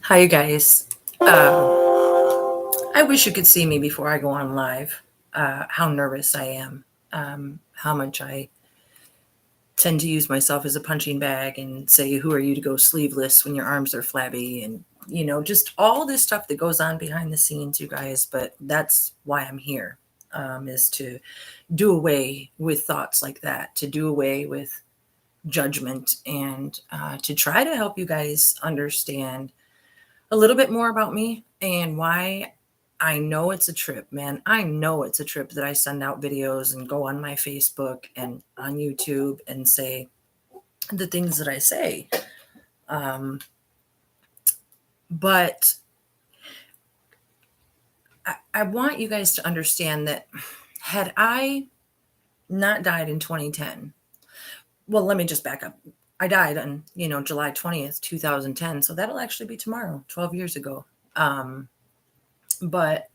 Hi, you guys. I wish you could see me before I go on live. How nervous I am. How much I tend to use myself as a punching bag and say, "Who are you to go sleeveless when your arms are flabby?" And just all this stuff that goes on behind the scenes, you guys. But that's why I'm here, is to do away with thoughts like that, to do away with judgment, and to try to help you guys understand a little bit more about me and why I know it's a trip, man. I know it's a trip that I send out videos and go on my Facebook and on YouTube and say the things that I say. Um, but I want you guys to understand that had I not died in 2010, well, let me just back up. I died on, July 20th, 2010. So that'll actually be tomorrow, 12 years ago. Um, but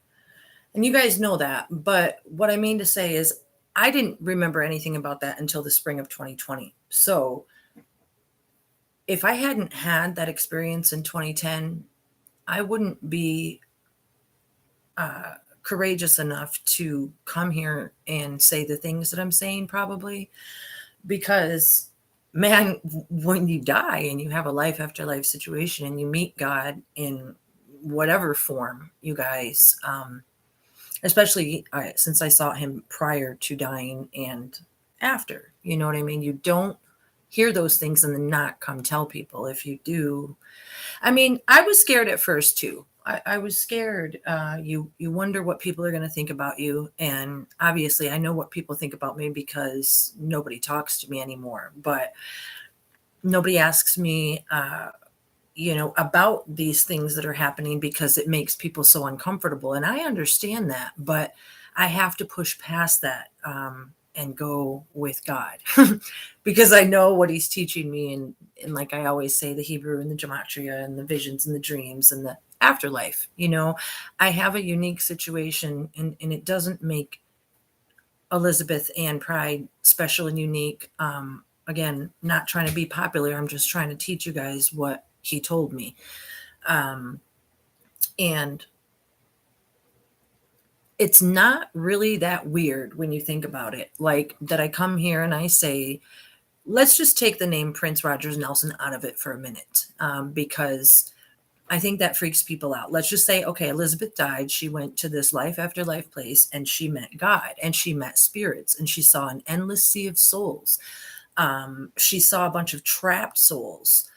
And you guys know that. But what I mean to say is, I didn't remember anything about that until the spring of 2020. So if I hadn't had that experience in 2010, I wouldn't be uh, courageous enough to come here and say the things that I'm saying, probably. Because, man, when you die and you have a life after life situation and you meet God in whatever form, you guys, especially since I saw him prior to dying and after. You know what I mean? You don't hear those things and then not come tell people. If you do, I mean, I was scared at first too. I was scared. You wonder what people are going to think about you, and obviously, I know what people think about me because nobody talks to me anymore. But nobody asks me. About these things that are happening because it makes people so uncomfortable. And I understand that, but I have to push past that, and go with God because I know what he's teaching me. And like I always say, the Hebrew and the gematria and the visions and the dreams and the afterlife, I have a unique situation, and it doesn't make Elizabeth Ann Pride special and unique. Again, not trying to be popular. I'm just trying to teach you guys what he told me. Um, and it's not really that weird when you think about it. Like, that I come here and I say, let's just take the name Prince Rogers Nelson out of it for a minute, because I think that freaks people out. Let's just say, okay, Elizabeth died. She went to this life after life place and she met God and she met spirits and she saw an endless sea of souls. She saw a bunch of trapped souls.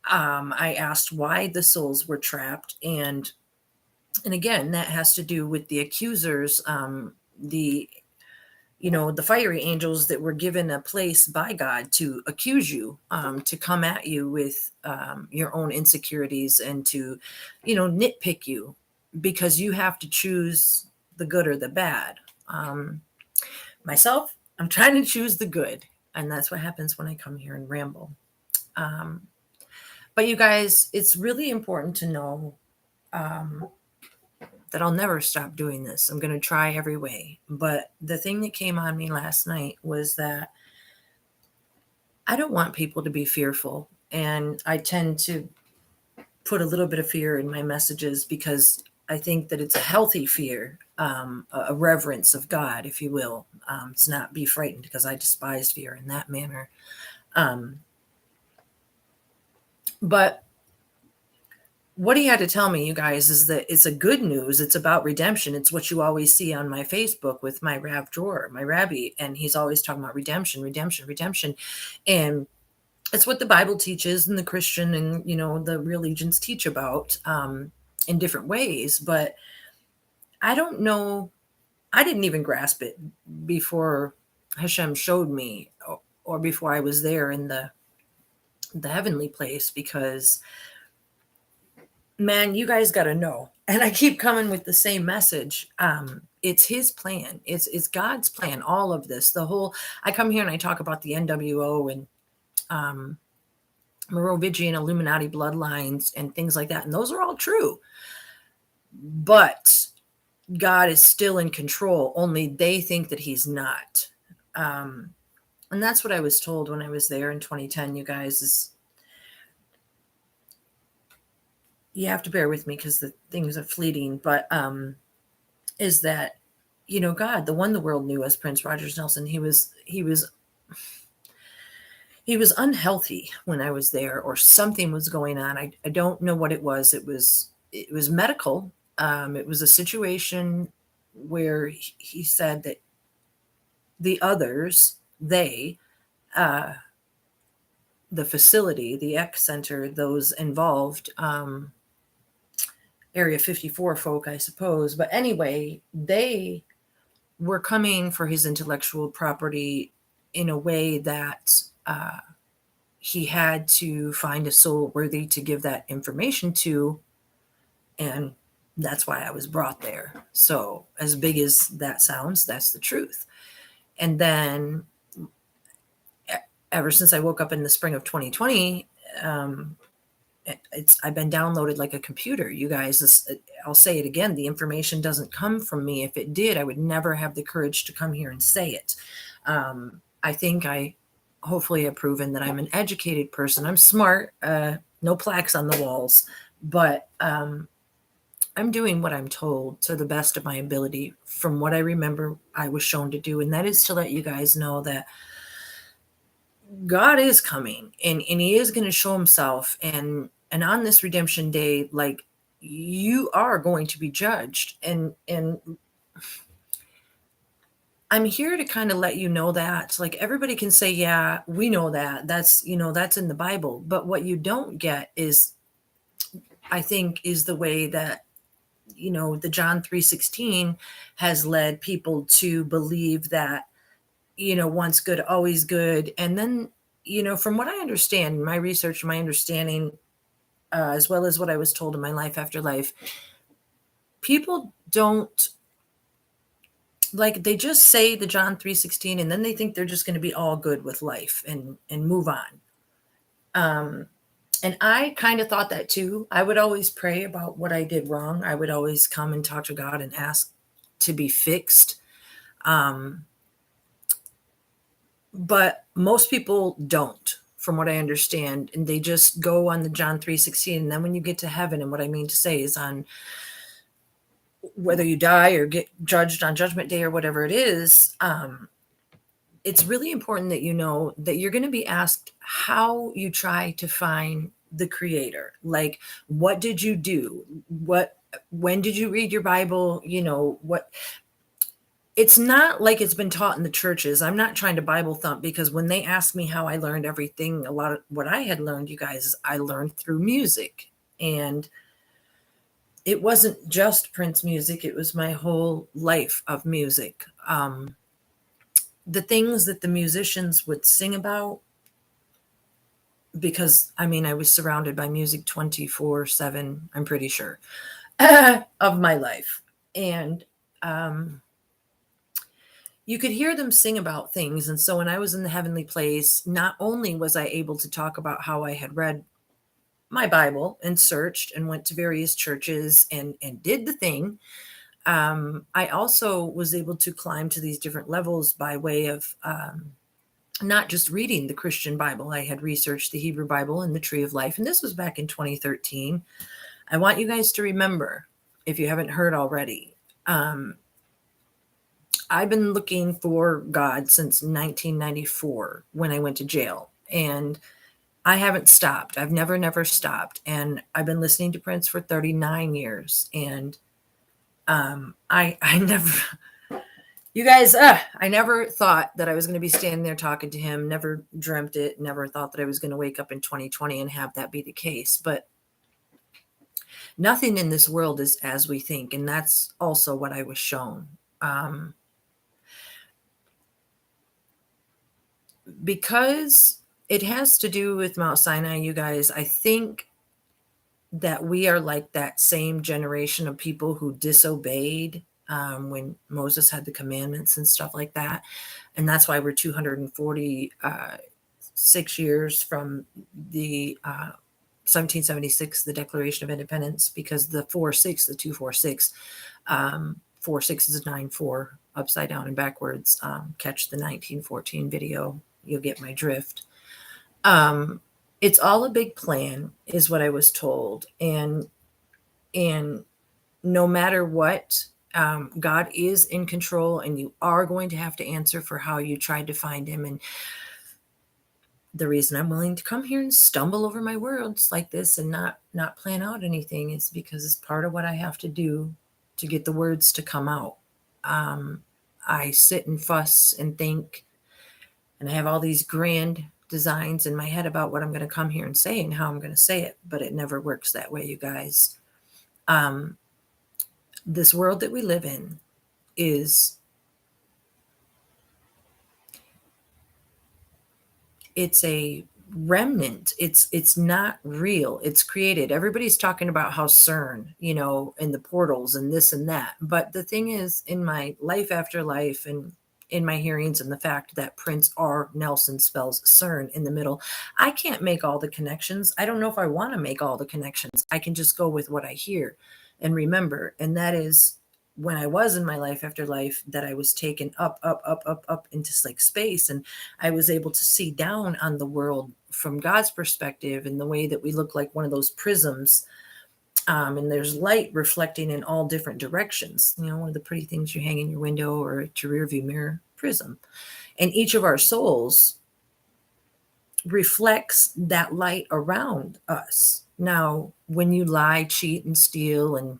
I asked why the souls were trapped, and again, that has to do with the accusers, the fiery angels that were given a place by God to accuse you, to come at you with your own insecurities and to, nitpick you because you have to choose the good or the bad. Myself, I'm trying to choose the good, and that's what happens when I come here and ramble. Um, but you guys, it's really important to know, um, that I'll never stop doing this. I'm going to try every way. But the thing that came on me last night was that I don't want people to be fearful. And I tend to put a little bit of fear in my messages because I think that it's a healthy fear, a reverence of God, if you will. It's not be frightened, because I despise fear in that manner. Um, but what he had to tell me, you guys, is that it's a good news. It's about redemption. It's what you always see on my Facebook with my Rav drawer, my Rabbi, and he's always talking about redemption, redemption, redemption. And it's what the Bible teaches and the Christian and, the religions teach about, in different ways. But I don't know. I didn't even grasp it before Hashem showed me, or before I was there in the heavenly place, because, man, you guys got to know. And I keep coming with the same message. It's his plan. It's God's plan. All of this, I come here and I talk about the NWO and, Merovingian Illuminati bloodlines and things like that. And those are all true. But God is still in control. Only they think that he's not. And that's what I was told when I was there in 2010, you guys, is you have to bear with me because the things are fleeting, but is that, God, the one the world knew as Prince Rogers Nelson, he was unhealthy when I was there, or something was going on. I don't know what it was. It was medical. It was a situation where he said that the others, uh, the facility, the X Center, those involved, Area 54 folk, I suppose. But anyway, they were coming for his intellectual property in a way that he had to find a soul worthy to give that information to. And that's why I was brought there. So, as big as that sounds, that's the truth. And then, ever since I woke up in the spring of 2020, I've been downloaded like a computer, you guys. I'll say it again, the information doesn't come from me. If it did, I would never have the courage to come here and say it. I think I hopefully have proven that I'm an educated person. I'm smart, no plaques on the walls, but I'm doing what I'm told to the best of my ability from what I remember I was shown to do, and that is to let you guys know that God is coming, and he is going to show himself, and on this redemption day, like, you are going to be judged, and I'm here to kind of let you know that, like, everybody can say, yeah, we know that, that's in the Bible, but what you don't get is, I think, is the way that, the John 3:16 has led people to believe that, once good, always good. And then, from what I understand, my research, my understanding, as well as what I was told in my life after life, people don't, like, they just say the John 3:16, and then they think they're just going to be all good with life and move on. And I kind of thought that too. I would always pray about what I did wrong. I would always come and talk to God and ask to be fixed. But most people don't, from what I understand, and they just go on the John 3:16. And then when you get to heaven, and what I mean to say is, on whether you die or get judged on Judgment Day or whatever it is, it's really important that you know that you're going to be asked how you try to find the Creator. Like, what did you do? When did you read your Bible? What. It's not like it's been taught in the churches. I'm not trying to Bible thump, because when they asked me how I learned everything, a lot of what I had learned, you guys, I learned through music. And it wasn't just Prince music, it was my whole life of music. The things that the musicians would sing about, because I was surrounded by music 24/7, I'm pretty sure, of my life. And you could hear them sing about things. And so when I was in the heavenly place, not only was I able to talk about how I had read my Bible and searched and went to various churches and did the thing, I also was able to climb to these different levels by way of not just reading the Christian Bible. I had researched the Hebrew Bible and the Tree of Life, and this was back in 2013. I want you guys to remember, if you haven't heard already, I've been looking for God since 1994 when I went to jail, and I haven't stopped. I've never stopped. And I've been listening to Prince for 39 years. And I never, you guys, I never thought that I was going to be standing there talking to him. Never dreamt it. Never thought that I was going to wake up in 2020 and have that be the case. But nothing in this world is as we think. And that's also what I was shown. Because it has to do with Mount Sinai, you guys, I think that we are like that same generation of people who disobeyed when Moses had the commandments and stuff like that. And that's why we're 246 years from the 1776, the Declaration of Independence, because the 4-6, the 246, 4-6 is a 9-4, upside down and backwards. Catch the 1914 video. You'll get my drift. It's all a big plan, is what I was told. And And no matter what, God is in control, and you are going to have to answer for how you tried to find him. And the reason I'm willing to come here and stumble over my words like this and not plan out anything is because it's part of what I have to do to get the words to come out. I sit and fuss and think, and I have all these grand designs in my head about what I'm going to come here and say and how I'm going to say it, but it never works that way, you guys. This world that we live in is, it's a remnant. It's not real. It's created. Everybody's talking about how CERN, and the portals and this and that. But the thing is, in my life after life and in my hearings, and the fact that Prince R. Nelson spells CERN in the middle, I can't make all the connections. I don't know if I want to make all the connections. I can just go with what I hear and remember. And that is, when I was in my life after life, that I was taken up, up, up, up, up into like space. And I was able to see down on the world from God's perspective, in the way that we look like one of those prisms. And there's light reflecting in all different directions. One of the pretty things you hang in your window or at your rear view mirror, prism. And each of our souls reflects that light around us. Now, when you lie, cheat, and steal, and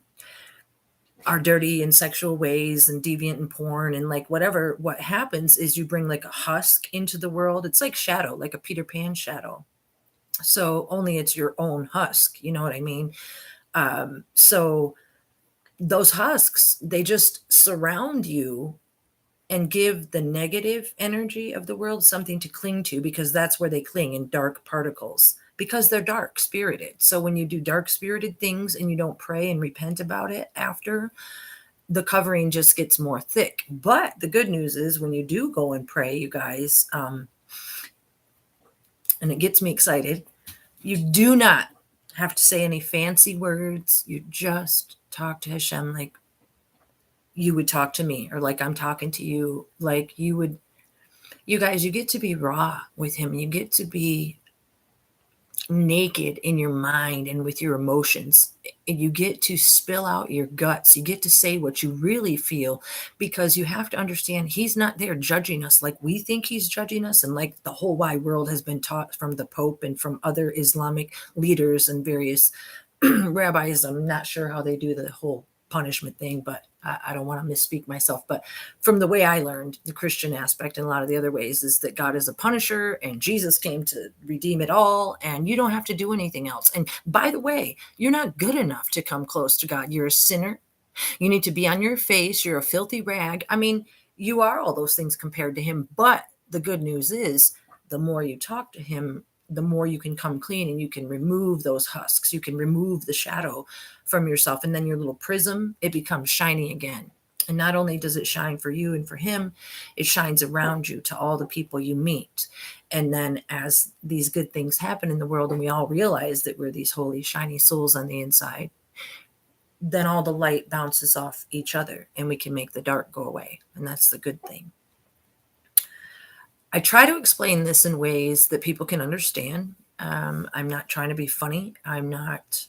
are dirty in sexual ways and deviant in porn and like whatever, what happens is you bring like a husk into the world. It's like shadow, like a Peter Pan shadow. So only it's your own husk. You know what I mean? So those husks, they just surround you and give the negative energy of the world something to cling to, because that's where they cling, in dark particles, because they're dark spirited. So when you do dark spirited things and you don't pray and repent about it after, the covering just gets more thick. But the good news is, when you do go and pray, you guys, and it gets me excited, you do not have to say any fancy words. You just talk to Hashem like you would talk to me, or like I'm talking to you, like you would. You guys, you get to be raw with him. You get to be naked in your mind and with your emotions. You get to spill out your guts. You get to say what you really feel, because you have to understand, he's not there judging us like we think he's judging us, and like the whole wide world has been taught from the Pope and from other Islamic leaders and various rabbis. I'm not sure how they do the whole punishment thing, but I don't want to misspeak myself. But from the way I learned the Christian aspect and a lot of the other ways, is that God is a punisher and Jesus came to redeem it all, and you don't have to do anything else. And by the way, you're not good enough to come close to God. You're a sinner. You need to be on your face. You're a filthy rag. I mean, you are all those things compared to him. But the good news is, the more you talk to him, the more you can come clean, and you can remove those husks. You can remove the shadow from yourself. And then your little prism, it becomes shiny again. And not only does it shine for you and for him, it shines around you to all the people you meet. And then as these good things happen in the world, and we all realize that we're these holy, shiny souls on the inside, then all the light bounces off each other, and we can make the dark go away. And that's the good thing. I try to explain this in ways that people can understand. I'm not trying to be funny. I'm not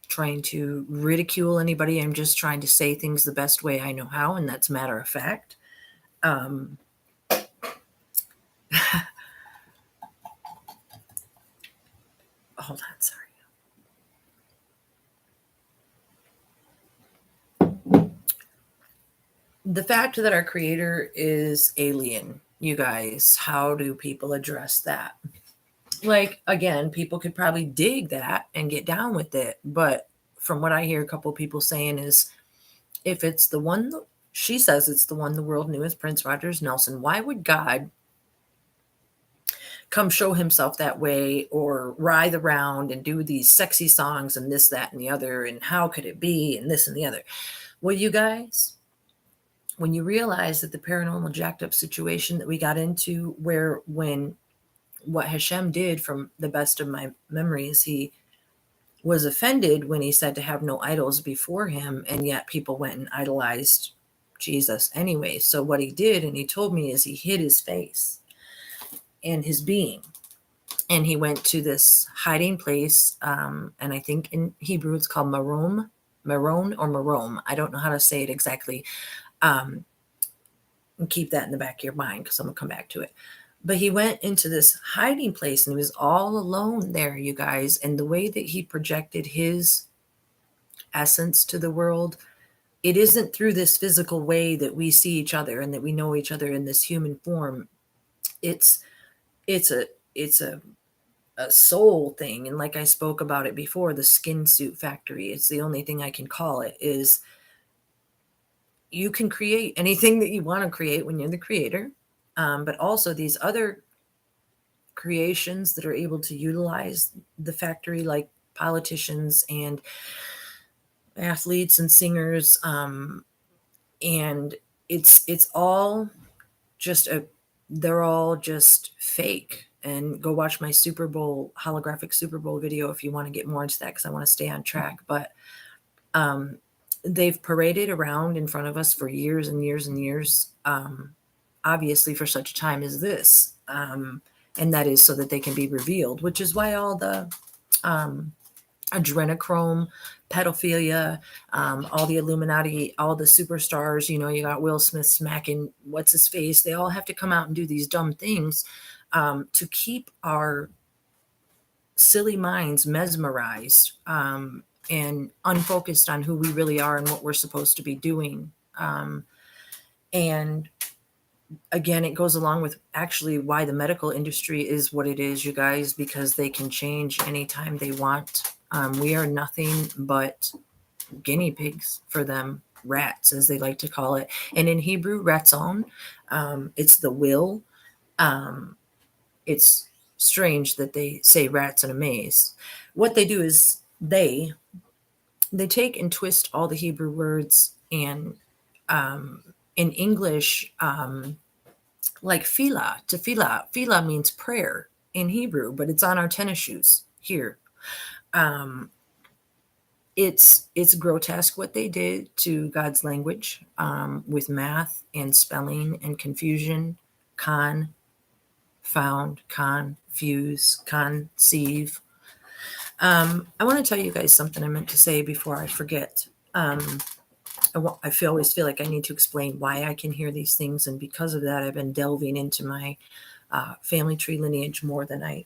trying to ridicule anybody. I'm just trying to say things the best way I know how, and that's matter of fact. Hold on, sorry. The fact that our creator is alien, you guys, how do people address that? Like, again, people could probably dig that and get down with it. But from what I hear a couple of people saying is, if it's the one, she says it's the one the world knew as Prince Rogers Nelson, why would God come show himself that way, or writhe around and do these sexy songs and this, that, and the other? And how could it be? And this and the other. Well, you guys, when you realize that the paranormal jacked up situation that we got into, where when what Hashem did, from the best of my memories, he was offended when he said to have no idols before him, and yet people went and idolized Jesus anyway. So what he did, and he told me, is he hid his face and his being. and he went to this hiding place, and I think in Hebrew it's called Marom, Maron or Marom. I don't know how to say it exactly. Um, and keep that in the back of your mind because I'm gonna come back to it. But he went into this hiding place and he was all alone there, you guys. And the way that he projected his essence to the world, it isn't through this physical way that we see each other and that we know each other in this human form. It's it's a it's a soul thing. And like I spoke about it before, the skin suit factory, it's the only thing I can call it, is you can create anything that you want to create when you're the creator. But also these other creations that are able to utilize the factory, like politicians and athletes and singers, and it's all just a they're all just fake. And go watch my Super Bowl holographic Super Bowl video if you want to get more into that, because I want to stay on track. But um, they've paraded around in front of us for years and years and years, obviously for such a time as this, and that is so that they can be revealed, which is why all the um, adrenochrome, pedophilia, all the Illuminati, all the superstars, you got Will Smith smacking what's his face. They all have to come out and do these dumb things to keep our silly minds mesmerized, and unfocused on who we really are and what we're supposed to be doing. And again, it goes along with actually why the medical industry is what it is, you guys, because they can change anytime they want. We are nothing but guinea pigs for them, rats, as they like to call it. And in Hebrew, ratzon, it's the will. It's strange that they say rats in a maze. What they do is they take and twist all the Hebrew words, and in English, like tefillah means prayer in Hebrew, but it's on our tennis shoes here. Um, it's grotesque what they did to God's language, with math and spelling and confusion, found, confuse, conceive. I want to tell you guys something I meant to say before I forget. Always feel like I need to explain why I can hear these things, and because of that, I've been delving into my family tree lineage more than I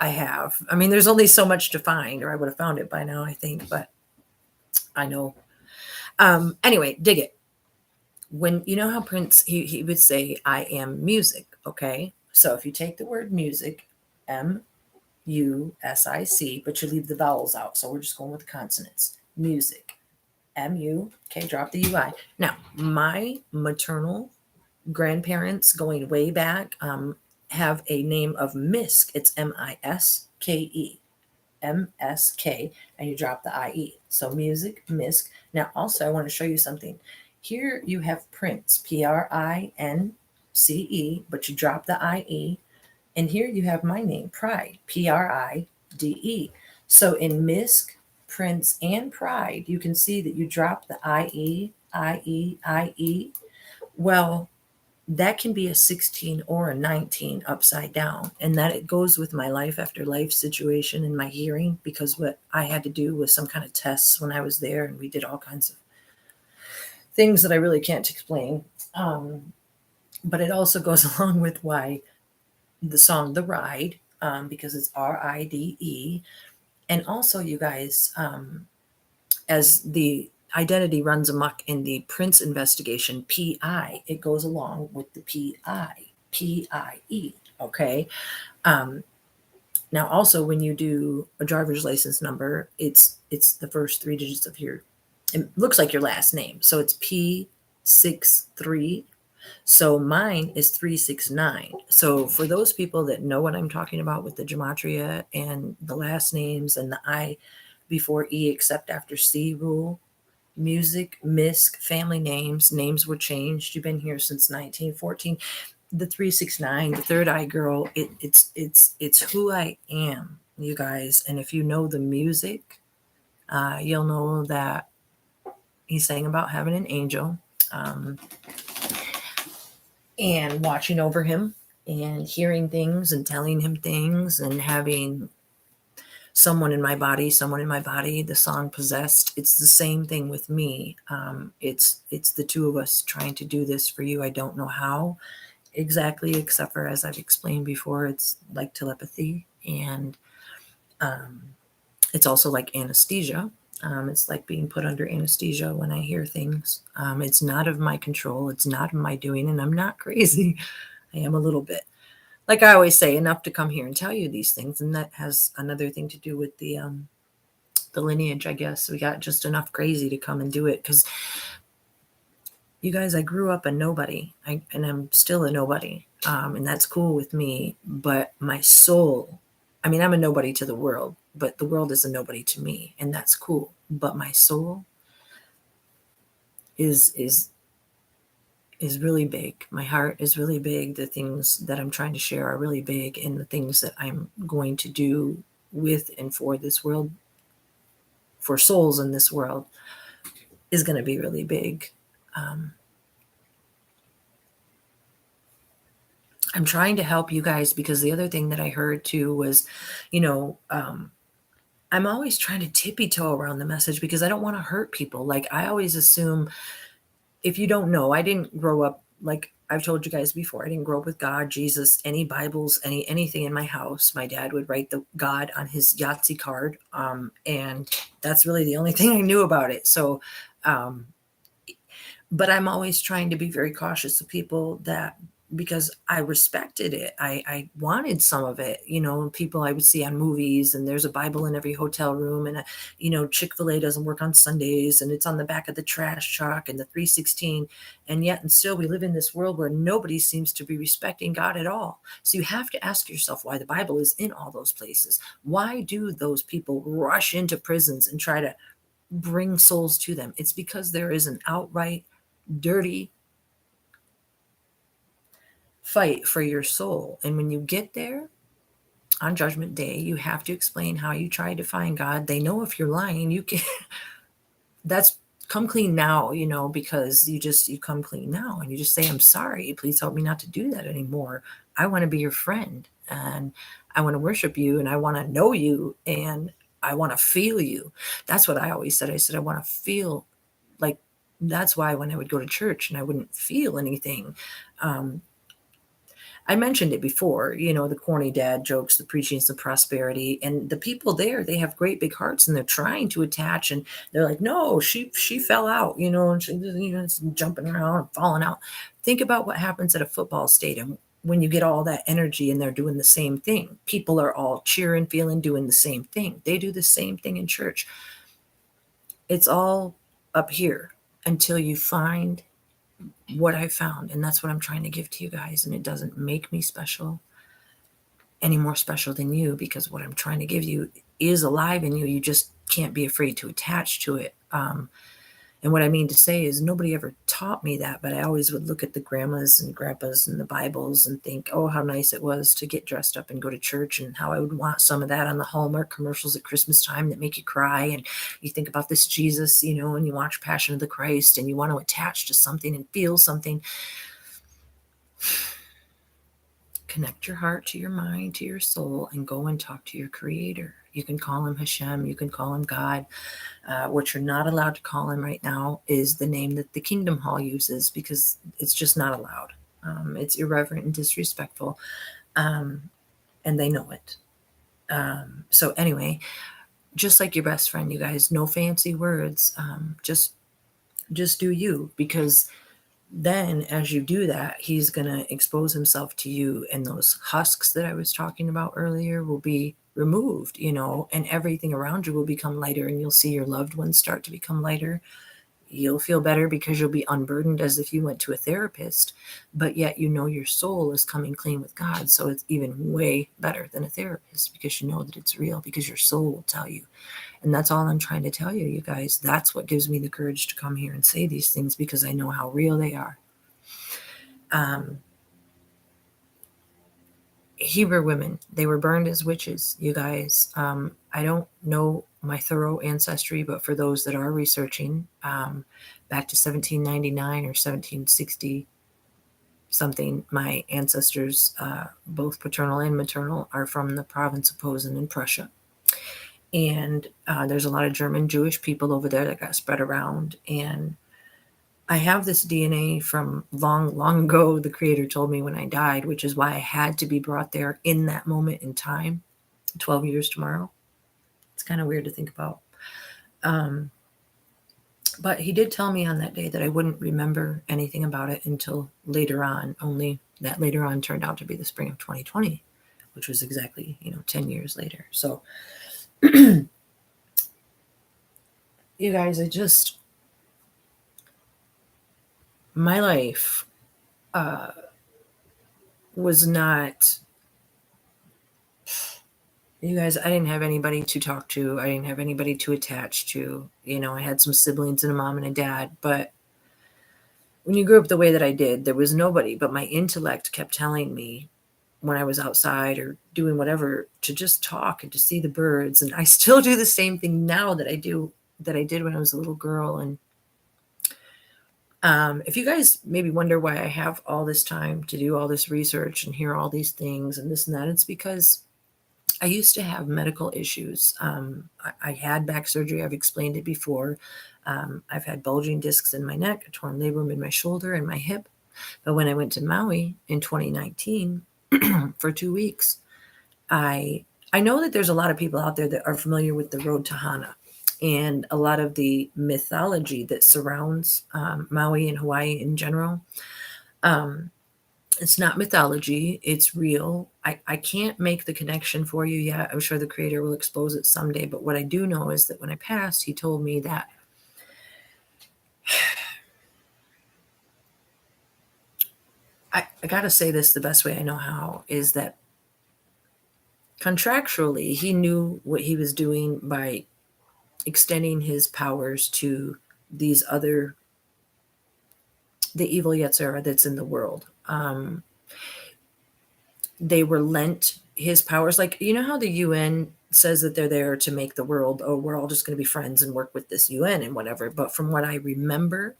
have. I mean, there's only so much to find, or I would have found it by now, I think, but I know. Anyway, dig it. When you know how Prince, he would say, "I am music." Okay, so if you take the word music, music, but you leave the vowels out, so we're just going with the consonants. Music, mu. Okay, drop the ui. Now, my maternal grandparents, going way back, have a name of Misk. It's Miske, MSK, and you drop the IE. So music, Misk. Now, also, I want to show you something. Here you have Prince, Prince, but you drop the IE. And here you have my name, Pride, Pride. So in Misk, Prince, and Pride, you can see that you drop the IE, IE, IE. Well, that can be a 16 or a 19 upside down. And that it goes with my life after life situation and my hearing, because what I had to do was some kind of tests when I was there, and we did all kinds of things that I really can't explain. But it also goes along with why the song The Ride, because it's RIDE. And also, you guys, as the identity runs amok in the Prince investigation, PI, it goes along with the PIE. Okay. Now, also, when you do a driver's license number, it's the first three digits of it looks like your last name. So it's P63. So mine is 369. So for those people that know what I'm talking about with the gematria and the last names and the I before E except after C rule, music, MISC, family names were changed. You've been here since 1914. The 369, the third eye girl, it's who I am, you guys. And if you know the music, you'll know that he's saying about having an angel and watching over him. and hearing things and telling him things and having someone in my body, the song Possessed. It's the same thing with me. It's the two of us trying to do this for you. I don't know how exactly, except for, as I've explained before, it's like telepathy, and um, it's also like anesthesia. It's like being put under anesthesia when I hear things. It's not of my control. It's not of my doing, and I'm not crazy. I am a little bit. Like I always say, enough to come here and tell you these things, and that has another thing to do with the lineage, I guess. We got just enough crazy to come and do it, because you guys, I grew up a nobody, and I'm still a nobody, and that's cool with me. But my soul, I mean, I'm a nobody to the world, but the world is a nobody to me, and that's cool. But my soul is is really big. My heart is really big. The things that I'm trying to share are really big, and the things that I'm going to do with and for this world, for souls in this world, is going to be really big. Um, I'm trying to help you guys, because the other thing that I heard too was, you know, I'm always trying to tippy toe around the message because I don't want to hurt people. Like, I always assume, if you don't know, I didn't grow up, like I've told you guys before, I didn't grow up with God, Jesus, any Bibles, anything in my house. My dad would write the God on his Yahtzee card, and that's really the only thing I knew about it. So, um, but I'm always trying to be very cautious of people, that because I respected it. I wanted some of it, people I would see on movies, and there's a Bible in every hotel room, and Chick-fil-A doesn't work on Sundays, and it's on the back of the trash truck, and the 316. And yet, and still, we live in this world where nobody seems to be respecting God at all. So you have to ask yourself why the Bible is in all those places. Why do those people rush into prisons and try to bring souls to them? It's because there is an outright dirty fight for your soul. And when you get there on Judgment Day, you have to explain how you tried to find God. They know if you're lying, you can, that's come clean now, because you come clean now, and you just say, I'm sorry, please help me not to do that anymore. I want to be your friend, and I want to worship you, and I want to know you, and I want to feel you. That's what I always said. I said, I want to feel like, that's why when I would go to church and I wouldn't feel anything, I mentioned it before, the corny dad jokes, the preachings of prosperity, and the people there, they have great big hearts, and they're trying to attach, and they're like, no, she fell out, and she, it's jumping around and falling out. Think about what happens at a football stadium when you get all that energy and they're doing the same thing. People are all cheering, feeling, doing the same thing. They do the same thing in church. It's all up here until you find what I found. And that's what I'm trying to give to you guys. And it doesn't make me special, any more special than you, because what I'm trying to give you is alive in you. You just can't be afraid to attach to it. And what I mean to say is, nobody ever taught me that, but I always would look at the grandmas and grandpas and the Bibles and think, oh, how nice it was to get dressed up and go to church, and how I would want some of that on the Hallmark commercials at Christmas time that make you cry. And you think about this Jesus, and you watch Passion of the Christ, and you want to attach to something and feel something. Connect your heart to your mind, to your soul, and go and talk to your creator. You can call him Hashem. You can call him God. What you're not allowed to call him right now is the name that the Kingdom Hall uses, because it's just not allowed. It's irreverent and disrespectful, and they know it. So anyway, just like your best friend, you guys, no fancy words. Just do you, because then as you do that, he's going to expose himself to you, and those husks that I was talking about earlier will be removed, and everything around you will become lighter, and you'll see your loved ones start to become lighter. You'll feel better because you'll be unburdened as if you went to a therapist, but yet your soul is coming clean with God. So it's even way better than a therapist, because you know that it's real, because your soul will tell you. And that's all I'm trying to tell you, you guys. That's what gives me the courage to come here and say these things, because I know how real they are. Hebrew women, they were burned as witches, you guys. I don't know my thorough ancestry, but for those that are researching, back to 1799 or 1760, something. My ancestors, both paternal and maternal, are from the province of Posen in Prussia. And there's a lot of German Jewish people over there that got spread around. And I have this DNA from long, long ago, the Creator told me when I died, which is why I had to be brought there in that moment in time, 12 years tomorrow. It's kind of weird to think about. But he did tell me on that day that I wouldn't remember anything about it until later on, only that later on turned out to be the spring of 2020, which was exactly, 10 years later. So, you guys, my life was not, you guys, I didn't have anybody to talk to. I didn't have anybody to attach to. I had some siblings and a mom and a dad, but when you grew up the way that I did, there was nobody, but my intellect kept telling me when I was outside or doing whatever to just talk and to see the birds. And I still do the same thing now that I did when I was a little girl. And if you guys maybe wonder why I have all this time to do all this research and hear all these things and this and that, it's because I used to have medical issues. I had back surgery. I've explained it before. I've had bulging discs in my neck, a torn labrum in my shoulder and my hip. But when I went to Maui in 2019 for 2 weeks, I know that there's a lot of people out there that are familiar with the road to Hana and a lot of the mythology that surrounds Maui and Hawaii in general. It's not mythology, it's real. I can't make the connection for you yet. I'm sure the Creator will expose it someday. But what I do know is that when I passed, he told me that I got to say this the best way I know how, is that contractually, he knew what he was doing by extending his powers to these other, the evil Yetzirah that's in the world. They were lent his powers. Like, you know how the UN says that they're there to make the world, oh, we're all just going to be friends and work with this UN and whatever. But from what I remember,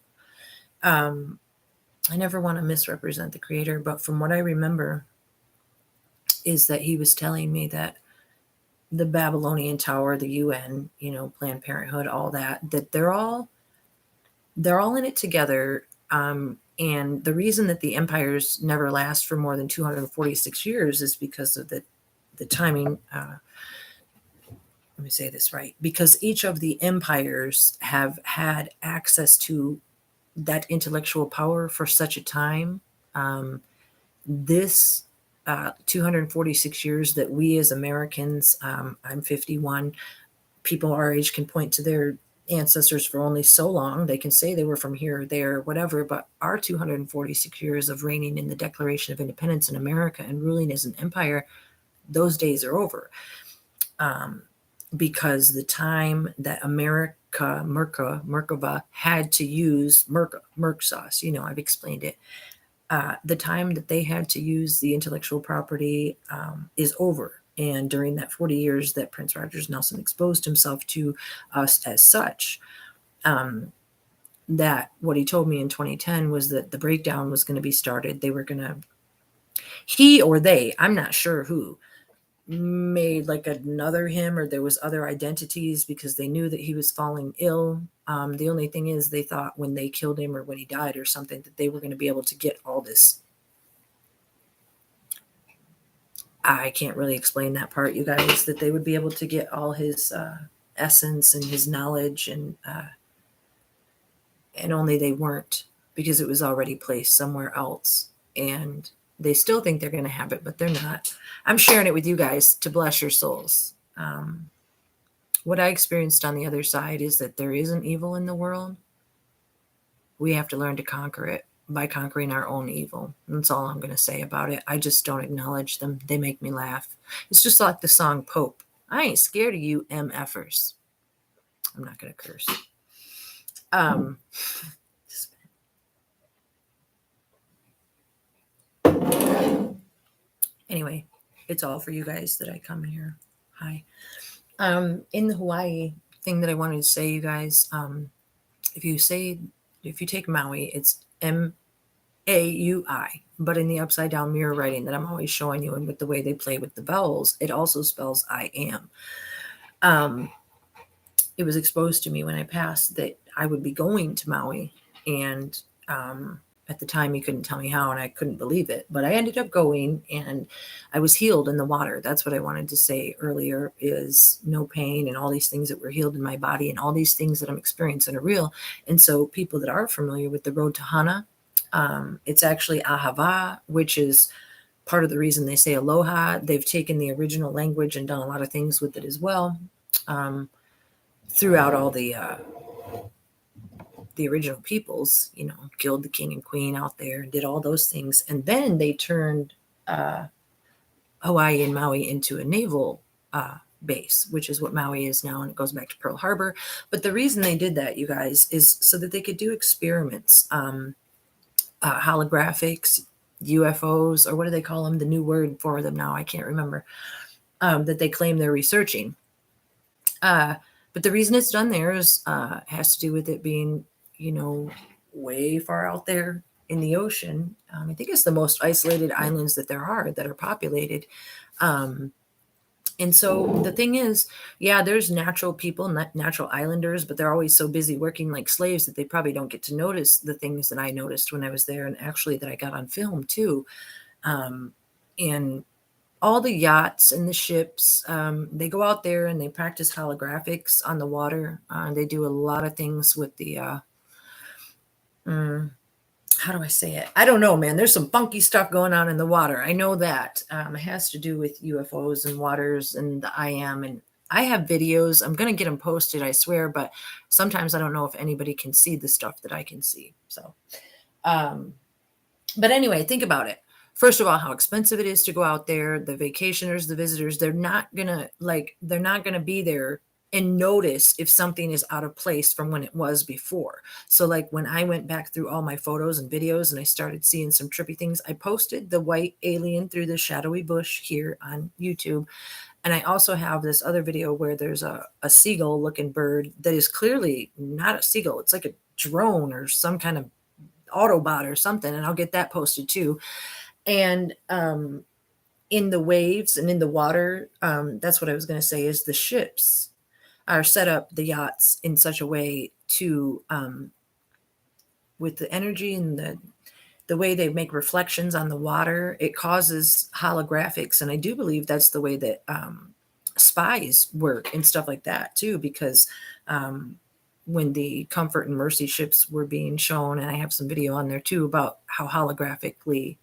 I never want to misrepresent the Creator, but from what I remember is that he was telling me that the Babylonian Tower, the UN, Planned Parenthood, all that they're all in it together. And the reason that the empires never last for more than 246 years is because of the timing. Let me say this right, because each of the empires have had access to that intellectual power for such a time. This 246 years that we as Americans, I'm 51, people our age can point to their ancestors for only so long. They can say they were from here or there, whatever, but our 246 years of reigning in the Declaration of Independence in America and ruling as an empire, those days are over. Because the time that Merkava had to use Merc sauce, I've explained it. The time that they had to use the intellectual property is over. And during that 40 years that Prince Rogers Nelson exposed himself to us as such, that what he told me in 2010 was that the breakdown was going to be started. They were going to, he or they, I'm not sure who, made like another him, or there was other identities because they knew that he was falling ill. The only thing is they thought when they killed him or when he died or something that they were going to be able to get all this. I can't really explain that part, you guys, that they would be able to get all his essence and his knowledge, and only they weren't, because it was already placed somewhere else. And they still think they're going to have it, but they're not. I'm sharing it with you guys to bless your souls. What I experienced on the other side is that there is an evil in the world. We have to learn to conquer it by conquering our own evil. That's all I'm going to say about it. I just don't acknowledge them. They make me laugh. It's just like the song Pope. I ain't scared of you MFers. I'm not going to curse. Anyway, it's all for you guys that I come here. Hi. In the Hawaii thing that I wanted to say, you guys, if you take Maui, it's AUI. But in the upside down mirror writing that I'm always showing you, and with the way they play with the vowels, it also spells I am. It was exposed to me when I passed that I would be going to Maui, and at the time he couldn't tell me how, and I couldn't believe it, but I ended up going, and I was healed in the water. That's what I wanted to say earlier, is no pain and all these things that were healed in my body, and all these things that I'm experiencing are real. And so people that are familiar with the road to Hana, it's actually Ahava, which is part of the reason they say aloha. They've taken the original language and done a lot of things with it as well. Throughout all the original peoples, killed the king and queen out there and did all those things. And then they turned Hawaii and Maui into a naval base, which is what Maui is now. And it goes back to Pearl Harbor. But the reason they did that, you guys, is so that they could do experiments, holographics, UFOs, or what do they call them? The new word for them now, I can't remember, that they claim they're researching. But the reason it's done there is has to do with it being, way far out there in the ocean. I think it's the most isolated islands that there are that are populated. And so the thing is, yeah, there's natural people, natural islanders, but they're always so busy working like slaves that they probably don't get to notice the things that I noticed when I was there, and actually that I got on film too. And all the yachts and the ships, they go out there and they practice holographics on the water. They do a lot of things with the, how do I say it? I don't know, man. There's some funky stuff going on in the water. I know that. It has to do with UFOs and waters and the I am. And I have videos. I'm going to get them posted, I swear. But sometimes I don't know if anybody can see the stuff that I can see. So, but anyway, think about it. First of all, how expensive it is to go out there. The vacationers, the visitors, they're not gonna be there and notice if something is out of place from when it was before. So like when I went back through all my photos and videos and I started seeing some trippy things, I posted the white alien through the shadowy bush here on YouTube. And I also have this other video where there's a seagull looking bird that is clearly not a seagull. It's like a drone or some kind of Autobot or something. And I'll get that posted too. And in the waves and in the water, that's what I was going to say, is the ships are set up, the yachts, in such a way to, with the energy and the way they make reflections on the water, it causes holographics. And I do believe that's the way that spies work and stuff like that too, because when the Comfort and Mercy ships were being shown, and I have some video on there too about how holographically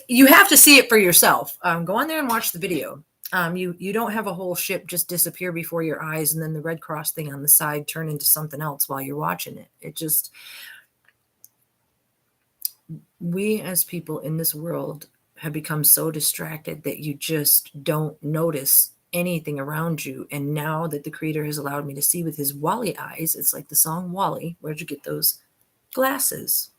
you have to see it for yourself. Go on there and watch the video. You don't have a whole ship just disappear before your eyes and then the Red Cross thing on the side turn into something else while you're watching it. It just, we as people in this world have become so distracted that you just don't notice anything around you. And now that the Creator has allowed me to see with his Wally eyes, it's like the song Wally, where'd you get those glasses?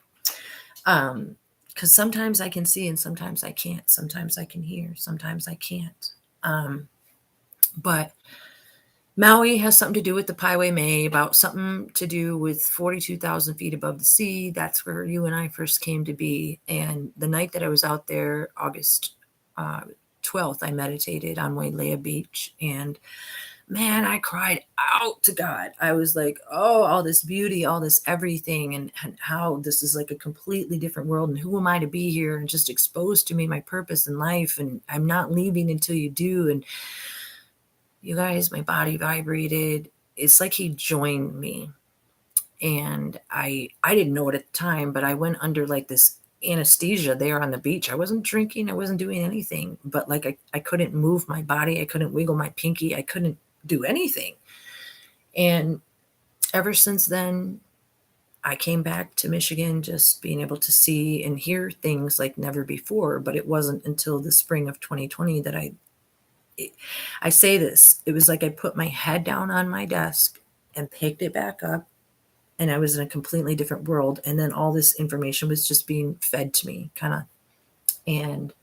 Because sometimes I can see and sometimes I can't. Sometimes I can hear, sometimes I can't. But Maui has something to do with the PIE319, about something to do with 42,000 feet above the sea. That's where you and I first came to be. And the night that I was out there, August 12th, I meditated on Wailea Beach. And man, I cried out to God. I was like, oh, all this beauty, all this everything, and how this is like a completely different world. And who am I to be here? And just exposed to me my purpose in life. And I'm not leaving until you do. And you guys, my body vibrated. It's like he joined me. And I didn't know it at the time, but I went under like this anesthesia there on the beach. I wasn't drinking. I wasn't doing anything. But like I couldn't move my body. I couldn't wiggle my pinky. I couldn't do anything. And ever since then, I came back to Michigan just being able to see and hear things like never before. But it wasn't until the spring of 2020 that I say this. It was like I put my head down on my desk and picked it back up, and I was in a completely different world. And then all this information was just being fed to me, kind of. And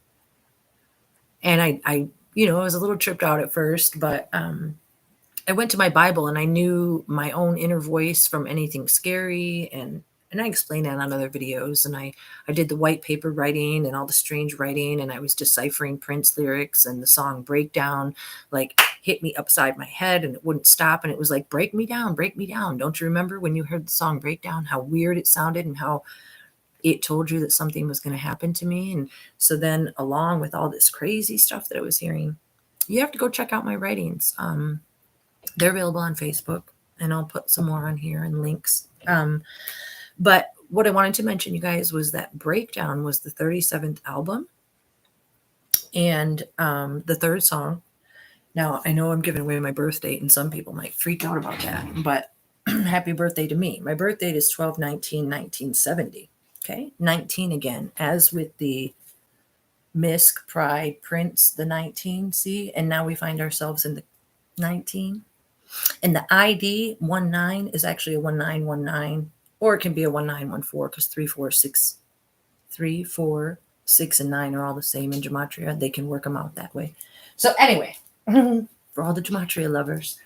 I I was a little tripped out at first, but I went to my Bible and I knew my own inner voice from anything scary. And And I explain that on other videos. And I did the white paper writing and all the strange writing, and I was deciphering Prince lyrics, and the song Breakdown like hit me upside my head and it wouldn't stop. And it was like, break me down, break me down. Don't you remember when you heard the song Breakdown, how weird it sounded and how it told you that something was going to happen to me? And so then, along with all this crazy stuff that I was hearing, you have to go check out my writings. They're available on Facebook, and I'll put some more on here and links. But what I wanted to mention, you guys, was that Breakdown was the 37th album and the third song. Now, I know I'm giving away my birth date, and some people might freak out about that, but happy birthday to me. My birth date is 12/19/1970. Okay, 19 again, as with the Misc, Pride, Prince, the 19. See, and now we find ourselves in the 19. And the ID 19 is actually a 1919, or it can be a 1914 because 3, 4, 6, and 9 are all the same in gematria. They can work them out that way. So anyway, for all the gematria lovers,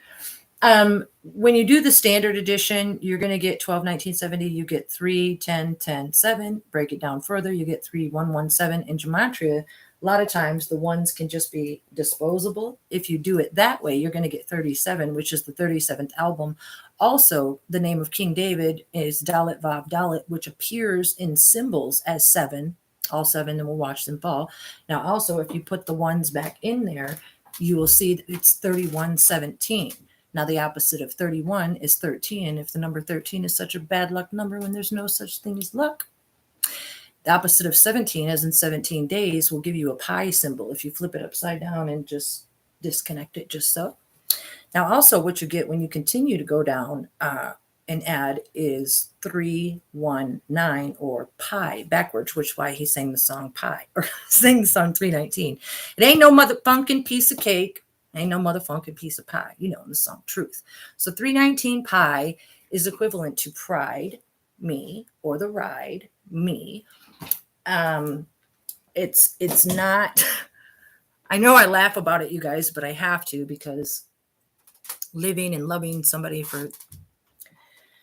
when you do the standard edition, you're going to get 12/19/70. You get 3/10/10/7. Break it down further, you get 3/1/1/7. In gematria, a lot of times the ones can just be disposable. If you do it that way, you're going to get 37, which is the 37th album. Also, the name of King David is Dalet Vav Dalet, which appears in symbols as 7, all 7, and we'll watch them fall. Now, also, if you put the ones back in there, you will see that it's 31/17. Now, the opposite of 31 is 13. If the number 13 is such a bad luck number when there's no such thing as luck, the opposite of 17, as in 17 days, will give you a pi symbol if you flip it upside down and just disconnect it just so. Now, also, what you get when you continue to go down and add is 319, or pi backwards, which is why he sang the song Pi, or sang the song 319. It ain't no motherfucking piece of cake. Ain't no motherfucking piece of pie. You know, in the song Truth. So 319 pi is equivalent to pride, me, or the ride, me. It's not, I know I laugh about it, you guys, but I have to, because living and loving somebody for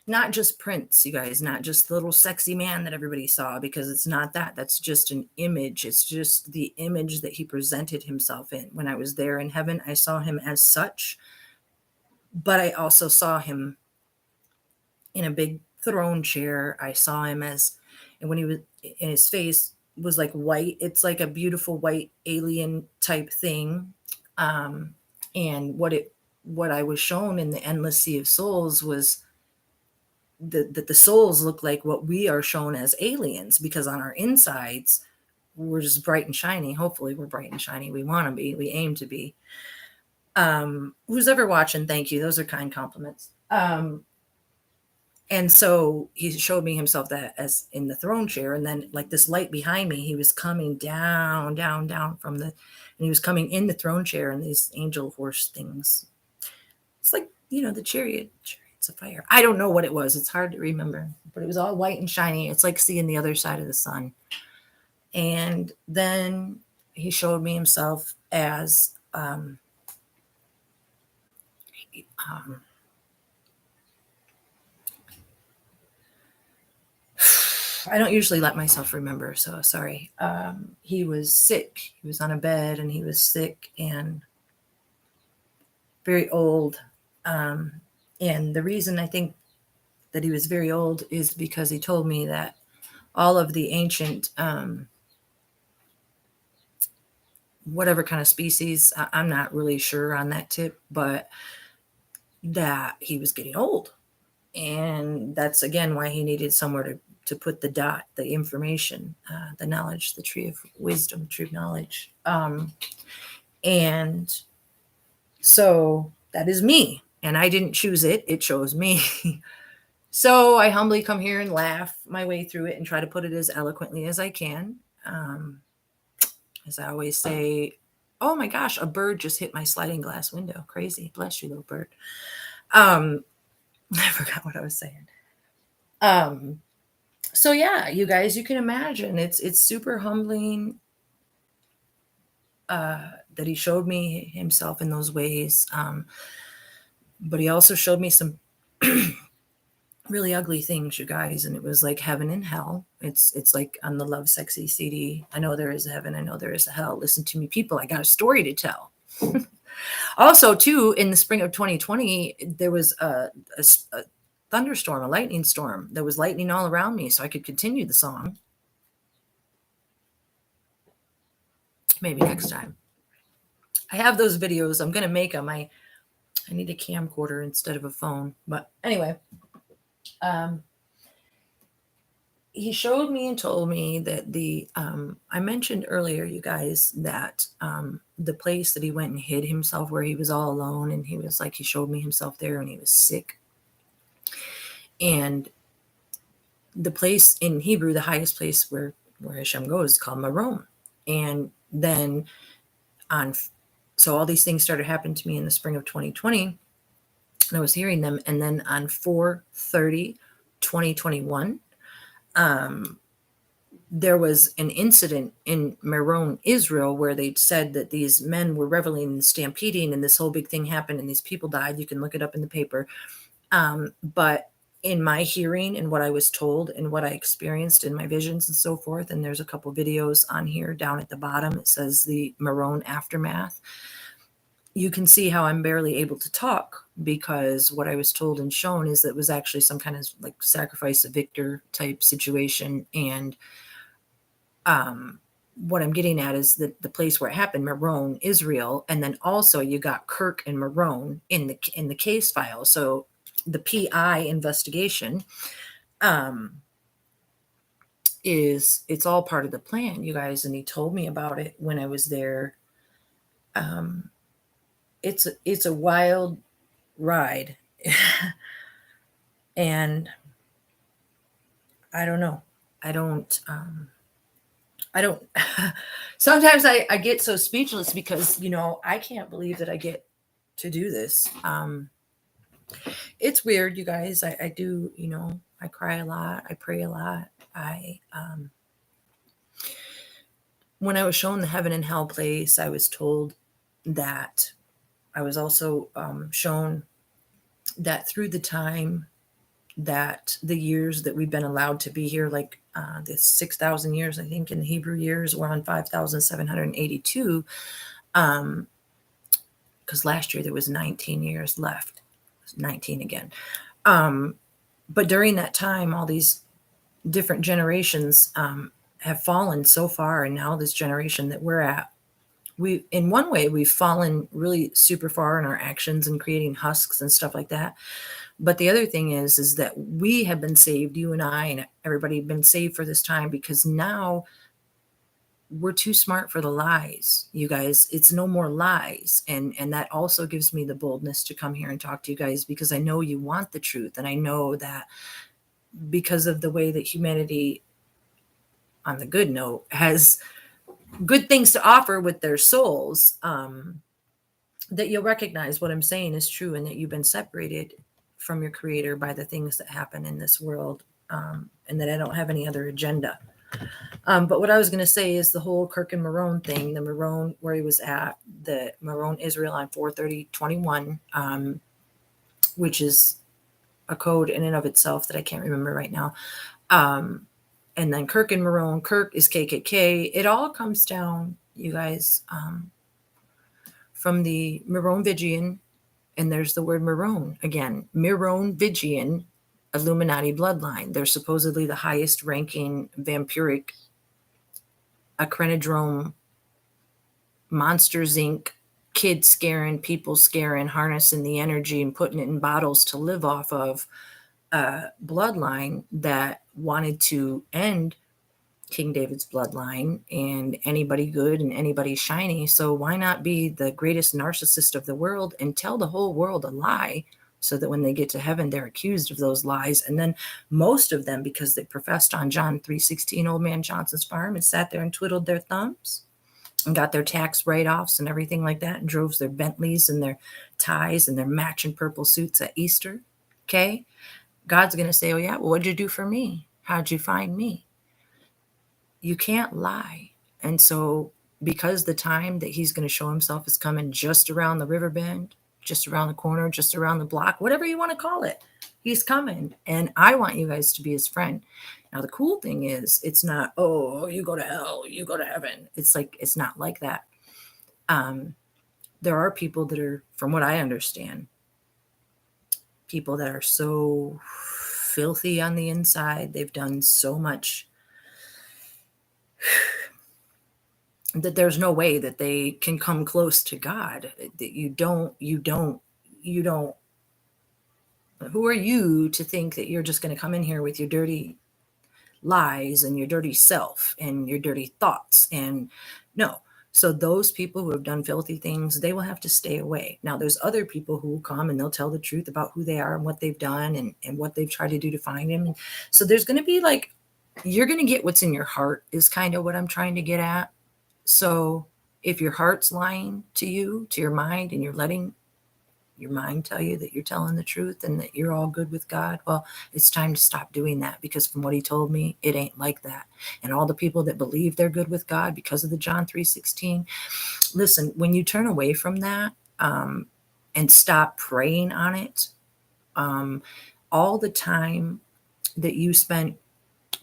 not just Prince, you guys, not just the little sexy man that everybody saw, because it's not that. That's just an image. It's just the image that he presented himself in. When I was there in heaven, I saw him as such, but I also saw him in a big throne chair. I saw him as, and when he was in, his face was like white. It's like a beautiful white alien type thing. And what I was shown in the endless sea of souls was that the souls look like what we are shown as aliens, because on our insides we're just bright and shiny. Hopefully we're bright and shiny. We want to be, we aim to be. Who's ever watching, thank you, those are kind compliments. And so he showed me himself that as in the throne chair, and then like this light behind me, he was coming down from the, and he was coming in the throne chair, and these angel horse things, it's like, you know, the chariots of fire. I don't know what it was. It's hard to remember, but it was all white and shiny. It's like seeing the other side of the sun. And then he showed me himself as I don't usually let myself remember, so sorry. He was sick. He was on a bed, and he was sick and very old. And the reason I think that he was very old is because he told me that all of the ancient, whatever kind of species, I'm not really sure on that tip, but that he was getting old. And that's, again, why he needed somewhere to put the dot, the information, the knowledge, the tree of wisdom, tree of knowledge. And so that is me. And I didn't choose it. It chose me. So I humbly come here and laugh my way through it and try to put it as eloquently as I can. As I always say, oh my gosh, a bird just hit my sliding glass window. Crazy. Bless you, little bird. I forgot what I was saying. So yeah, you guys, you can imagine it's super humbling that he showed me himself in those ways. But he also showed me some really ugly things, you guys. And it was like heaven and hell. It's like on the Love Sexy CD. I know there is a heaven. I know there is a hell. Listen to me, people. I got a story to tell. Also, too, in the spring of 2020, there was a thunderstorm, a lightning storm. There was lightning all around me, so I could continue the song. Maybe next time. I have those videos. I'm going to make them. I need a camcorder instead of a phone. But anyway, he showed me and told me that I mentioned earlier, you guys, that the place that he went and hid himself, where he was all alone, and he was like, he showed me himself there and he was sick. And the place in Hebrew, the highest place where Hashem goes, is called Meron. And then so all these things started happening to me in the spring of 2020, and I was hearing them. And then on 4/30/2021, there was an incident in Meron, Israel, where they said that these men were reveling and stampeding, and this whole big thing happened, and these people died. You can look it up in the paper. But in my hearing and what I was told and what I experienced in my visions and so forth, and there's a couple videos on here down at the bottom, it says the Meron aftermath. You can see how I'm barely able to talk, because what I was told and shown is that it was actually some kind of like sacrifice of victor type situation. And what I'm getting at is that the place where it happened, Meron, Israel, and then also you got Kirk and Meron in the case file. So the PI investigation it's all part of the plan, you guys. And he told me about it when I was there. It's a wild ride. And I don't know. I don't sometimes I get so speechless, because I can't believe that I get to do this. It's weird, you guys. I do, I cry a lot, I pray a lot. When I was shown the heaven and hell place, I was told that I was also shown that through the time, that the years that we've been allowed to be here, like the 6,000 years, I think in the Hebrew years, we're on 5,782. Because last year there was 19 years left, 19 again. But during that time, all these different generations have fallen so far, and now this generation that we're at, in one way, we've fallen really super far in our actions and creating husks and stuff like that. But the other thing is that we have been saved, you and I and everybody have been saved for this time, because now we're too smart for the lies, you guys. It's no more lies. And that also gives me the boldness to come here and talk to you guys, because I know you want the truth. And I know that because of the way that humanity, on the good note, has good things to offer with their souls, that you'll recognize what I'm saying is true, and that you've been separated from your creator by the things that happen in this world, and that I don't have any other agenda. But what I was going to say is the whole Kirk and Meron thing, the Meron where he was at, the Meron, Israel on 4/30/21, which is a code in and of itself that I can't remember right now. And then Kirk and Meron, Kirk is KKK. It all comes down, you guys, from the Merovingian, and there's the word Meron again, Merovingian Illuminati bloodline. They're supposedly the highest ranking vampiric, acrenodrome, Monsters Inc., kids scaring, people scaring, harnessing the energy and putting it in bottles to live off of, bloodline that wanted to end King David's bloodline and anybody good and anybody shiny. So why not be the greatest narcissist of the world and tell the whole world a lie, so that when they get to heaven, they're accused of those lies. And then most of them, because they professed on John 3:16, Old Man Johnson's farm, and sat there and twiddled their thumbs and got their tax write-offs and everything like that, and drove their Bentleys and their ties and their matching purple suits at Easter. Okay. God's going to say, oh yeah, well, what'd you do for me? How'd you find me? You can't lie. And so, because the time that he's going to show himself is coming just around the river bend, just around the corner, just around the block, whatever you want to call it, He's coming, and I want you guys to be his friend. Now, the cool thing is, it's not, oh, you go to hell, you go to heaven. It's like, it's not like that. There are people that are, from what I understand, people that are so filthy on the inside. They've done so much that there's no way that they can come close to God. That you don't. Who are you to think that you're just going to come in here with your dirty lies and your dirty self and your dirty thoughts? And no. So those people who have done filthy things, they will have to stay away. Now, there's other people who will come and they'll tell the truth about who they are and what they've done and what they've tried to do to find him. And so there's going to be like, you're going to get what's in your heart is kind of what I'm trying to get at. So if your heart's lying to you, to your mind, and you're letting your mind tell you that you're telling the truth and that you're all good with God, well, it's time to stop doing that, because from what he told me, it ain't like that. And all the people that believe they're good with God because of the John 3:16, listen, when you turn away from that and stop praying on it, all the time that you spent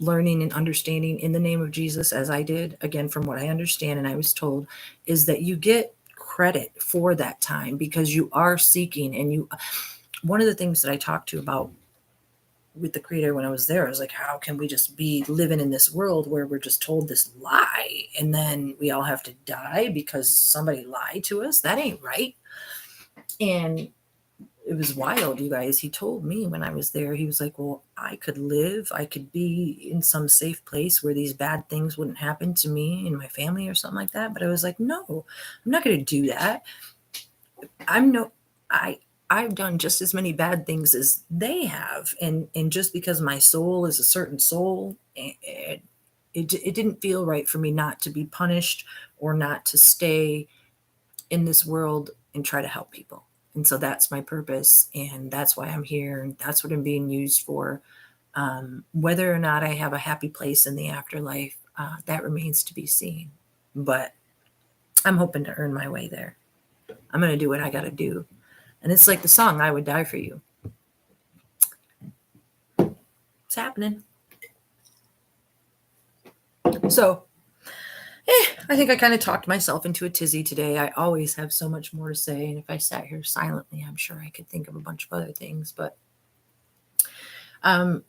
learning and understanding in the name of Jesus, as I did, again, from what I understand and I was told, is that you get credit for that time because you are seeking. And you, one of the things that I talked to about with the creator when I was there, I was like, how can we just be living in this world where we're just told this lie and then we all have to die because somebody lied to us? That ain't right. And it was wild, you guys. He told me when I was there, he was like, well, I could be in some safe place where these bad things wouldn't happen to me and my family or something like that. But I was like, no, I'm not going to do that. I've done just as many bad things as they have. And just because my soul is a certain soul, it didn't feel right for me not to be punished or not to stay in this world and try to help people. And so that's my purpose. And that's why I'm here. And that's what I'm being used for. Whether or not I have a happy place in the afterlife, that remains to be seen. But I'm hoping to earn my way there. I'm going to do what I got to do. And it's like the song, I Would Die For You. It's happening. So, I think I kind of talked myself into a tizzy today. I always have so much more to say. And if I sat here silently, I'm sure I could think of a bunch of other things. But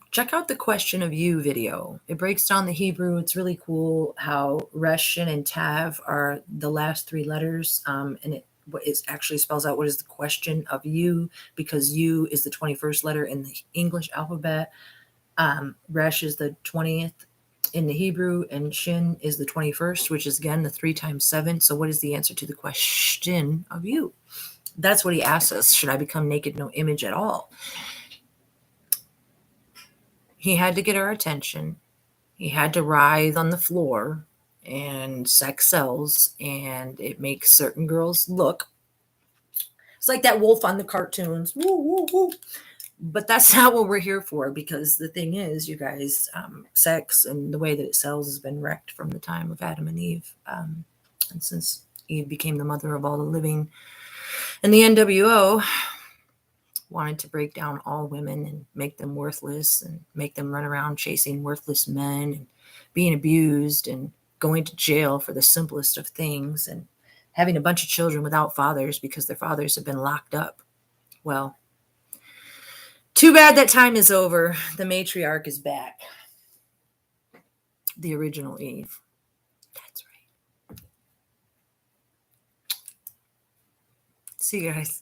check out the Question of You video. It breaks down the Hebrew. It's really cool how Resh, Shin, and Tav are the last three letters. And it actually spells out what is the question of you, because you is the 21st letter in the English alphabet. Resh is the 20th in the Hebrew, and Shin is the 21st, which is again the 3 times 7. So what is the answer to the question of you? That's what he asks us. Should I become naked, no image at all? He had to get our attention. He had to writhe on the floor, and sex sells, and it makes certain girls look. It's like that wolf on the cartoons. Woo, woo, woo. But that's not what we're here for, because the thing is, you guys, sex and the way that it sells has been wrecked from the time of Adam and Eve. And since Eve became the mother of all the living, and the NWO wanted to break down all women and make them worthless and make them run around chasing worthless men and being abused and going to jail for the simplest of things and having a bunch of children without fathers because their fathers have been locked up. Well, too bad that time is over. The matriarch is back. The original Eve. That's right. See you guys.